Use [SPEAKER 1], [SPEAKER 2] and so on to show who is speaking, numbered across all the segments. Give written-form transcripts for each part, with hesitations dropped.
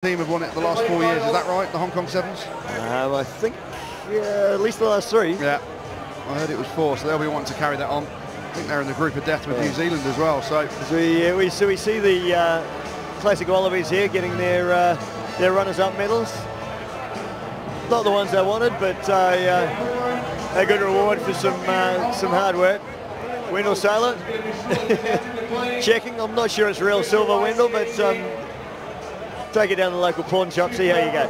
[SPEAKER 1] Team have won it the last 4 years, is that right, the Hong Kong Sevens?
[SPEAKER 2] I think, yeah, at least the last 3.
[SPEAKER 1] Yeah, I heard it was 4, so they'll be wanting to carry that on. I think they're in the group of death with New Zealand as well. So
[SPEAKER 2] we see the Classic Wallabies here getting their runners-up medals. Not the ones they wanted, but a good reward for some hard work. Wendell Sailor checking. I'm not sure it's real silver, Wendell, but take it down to the local pawn shop, see how you go.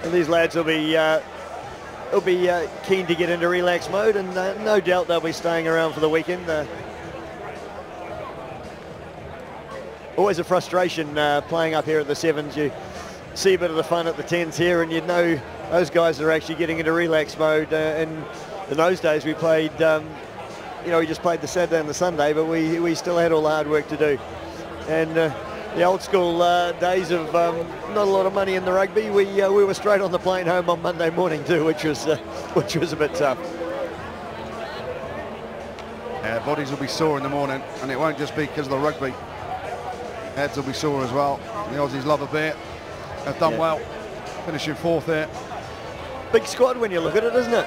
[SPEAKER 2] And these lads will be keen to get into relax mode, and no doubt they'll be staying around for the weekend. Always a frustration playing up here at the Sevens. You see a bit of the fun at the 10s here, and you know those guys are actually getting into relax mode. And in those days we played, we just played the Saturday and the Sunday, but we still had all the hard work to do. And the old school days of not a lot of money in the rugby, we were straight on the plane home on Monday morning too, which was a bit tough.
[SPEAKER 1] Yeah, bodies will be sore in the morning, and it won't just be because of the rugby. Heads will be sore as well. The Aussies love a beer. Have done well, finishing 4th here.
[SPEAKER 2] Big squad when you look at it, isn't it?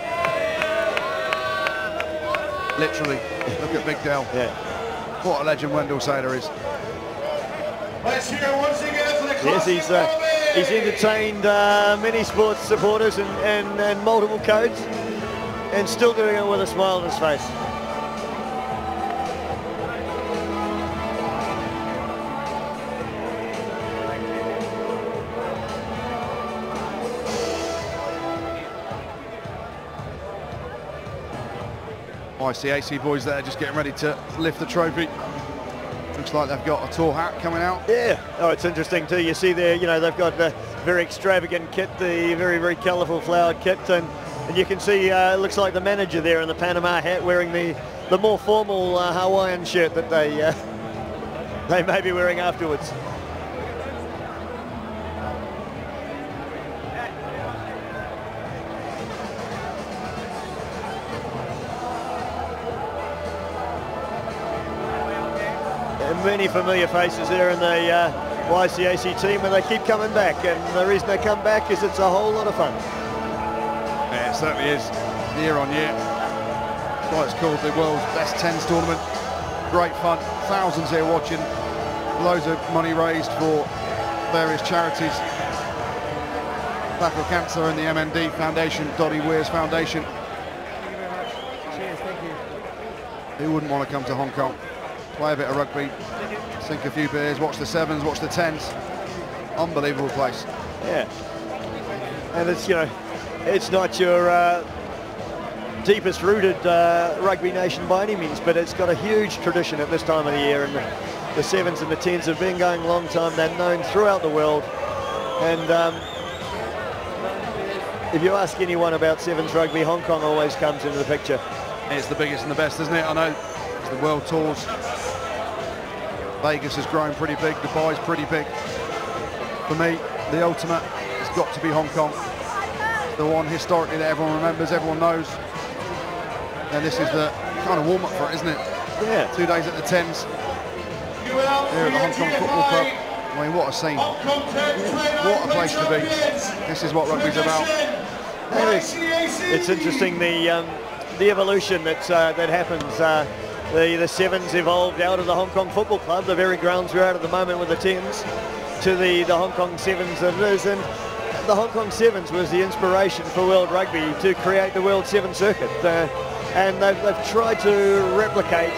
[SPEAKER 1] Literally, look at Big Dell.
[SPEAKER 2] Yeah.
[SPEAKER 1] What a legend Wendell Sailor is.
[SPEAKER 3] Let's hear once again for the
[SPEAKER 2] Yes, he's entertained many sports supporters and multiple codes, and still doing it with a smile on his face.
[SPEAKER 1] ICAC boys there just getting ready to lift the trophy. Looks like they've got a tour hat coming out.
[SPEAKER 2] Yeah, oh, it's interesting too. You see there, they've got the very extravagant kit, the very, very colourful flowered kit, and you can see it looks like the manager there in the Panama hat wearing the more formal Hawaiian shirt that they may be wearing afterwards. Many familiar faces there in the YCAC team, and they keep coming back, and the reason they come back is it's a whole lot of fun.
[SPEAKER 1] Yeah, it certainly is, year on year. That's why it's called the world's best 10s tournament. Great fun, thousands here watching, loads of money raised for various charities. Battle Cancer and the MND Foundation, Dottie Weir's Foundation.
[SPEAKER 4] Thank you very much. Cheers, thank you.
[SPEAKER 1] Who wouldn't want to come to Hong Kong? Play a bit of rugby, sink a few beers, watch the Sevens, watch the 10s. Unbelievable place.
[SPEAKER 2] Yeah, and it's not your deepest rooted rugby nation by any means, but it's got a huge tradition at this time of the year, and the Sevens and the 10s have been going a long time. They're known throughout the world, and if you ask anyone about Sevens rugby, Hong Kong always comes into the picture.
[SPEAKER 1] It's the biggest and the best, isn't it? I know it's the world tours. Vegas has grown pretty big, Dubai's pretty big. For me, the ultimate has got to be Hong Kong. The one historically that everyone remembers, everyone knows. And this is the kind of warm-up for it, isn't it?
[SPEAKER 2] Yeah.
[SPEAKER 1] 2 days at the 10s. Here at the Hong Kong Football Club. I mean, what a scene. What a place to be. This is what rugby's about.
[SPEAKER 2] It's interesting the evolution that happens. The Sevens evolved out of the Hong Kong Football Club, the very grounds we're at the moment with the 10s, to the Hong Kong Sevens that it is. And the Hong Kong Sevens was the inspiration for World Rugby to create the World Seven Circuit. And they've tried to replicate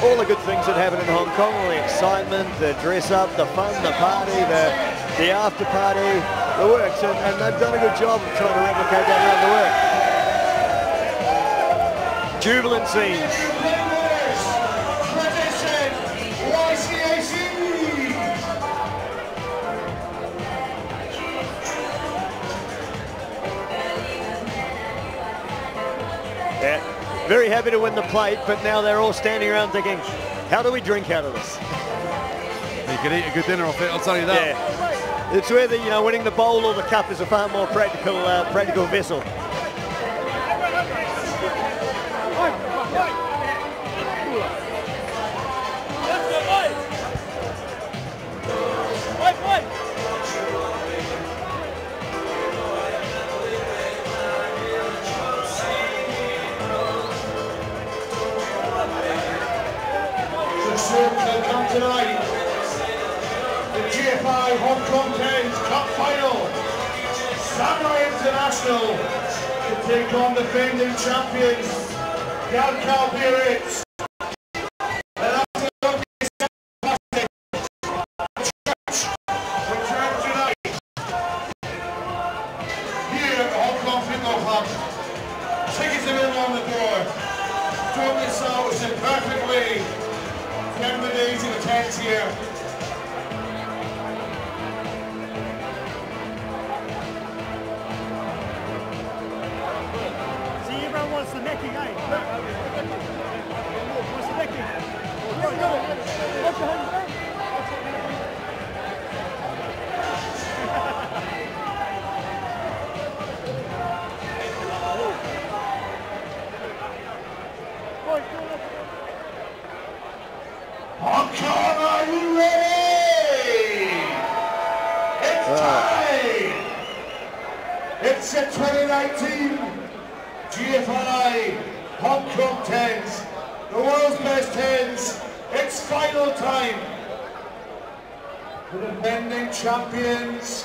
[SPEAKER 2] all the good things that happen in Hong Kong, all the excitement, the dress-up, the fun, the party, the after-party, the works. And they've done a good job of trying to replicate that around the world. Jubilant scenes. Yeah, very happy to win the plate, but now they're all standing around thinking, how do we drink out of this?
[SPEAKER 1] You could eat a good dinner off it, I'll tell you that.
[SPEAKER 2] Yeah. It's whether, you know, winning the bowl or the cup is a far more practical vessel.
[SPEAKER 3] Come tonight, the GFI Hong Kong 10s Cup Final. Samurai International to take on defending champions Galcal Biarritz. Return tonight here at the Hong Kong Football Club. Tickets available on the door. Don't miss out, it's a perfect way. 10 of the days in the 10s here.
[SPEAKER 4] See, everyone wants the necking, eh? What's the necking? Watch your hands back.
[SPEAKER 3] Hong Kong, are you ready? It's time! It's the 2019 GFI Hong Kong 10s, the world's best 10s. It's final time. The defending champions,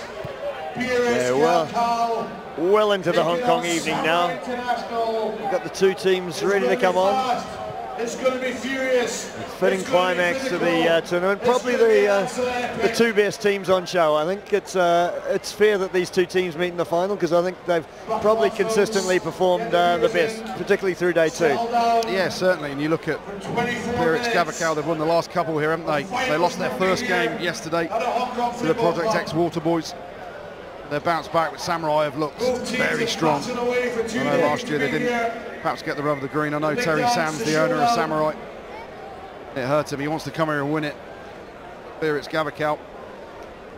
[SPEAKER 3] Biarritz,
[SPEAKER 2] Well into the Hong Kong evening now. We've got the two teams ready to come on.
[SPEAKER 3] It's going to be furious.
[SPEAKER 2] Fitting climax to the tournament. Probably the two best teams on show. I think it's fair that these two teams meet in the final because I think they've probably consistently performed the best, particularly through day two.
[SPEAKER 1] Yeah, certainly. And you look at Biarritz Gavacal, they've won the last couple here, haven't they? They lost their first game yesterday to the Project X Waterboys. Their bounce back with Samurai have looked very strong. I know last year they didn't perhaps get the rub of the green. I know Terry Sands, the owner of Samurai, it hurt him. He wants to come here and win it. Biarritz Gavacal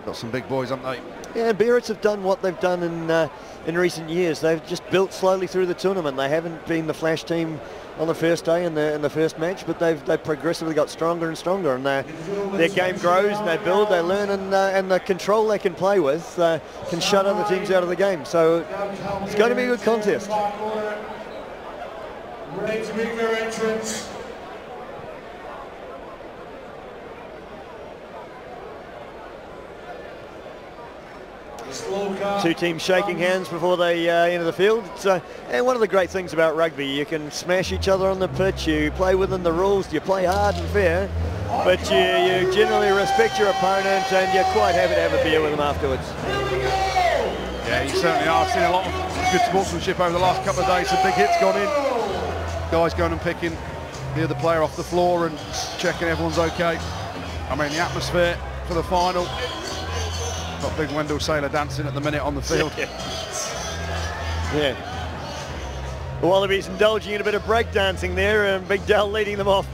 [SPEAKER 1] got some big boys, haven't they?
[SPEAKER 2] Yeah, Biarritz have done what they've done in recent years. They've just built slowly through the tournament. They haven't been the flash team on the first day in the first match, but they've progressively got stronger and stronger, and their game grows and they build, they learn, and the control they can play with can shut other teams out of the game. So it's going to be a good contest.
[SPEAKER 3] Ready to make their entrance.
[SPEAKER 2] Two teams shaking hands before they enter the field. And one of the great things about rugby, you can smash each other on the pitch, you play within the rules, you play hard and fair, but you generally respect your opponent and you're quite happy to have a beer with them afterwards.
[SPEAKER 1] Yeah, you certainly are. I've seen a lot of good sportsmanship over the last couple of days. Some big hits gone in. Guys going and picking the other player off the floor and checking everyone's okay. I mean, the atmosphere for the final. Got big Wendell Sailor dancing at the minute on the field.
[SPEAKER 2] Yeah. The Wallabies indulging in a bit of break dancing there, and Big Dell leading them off.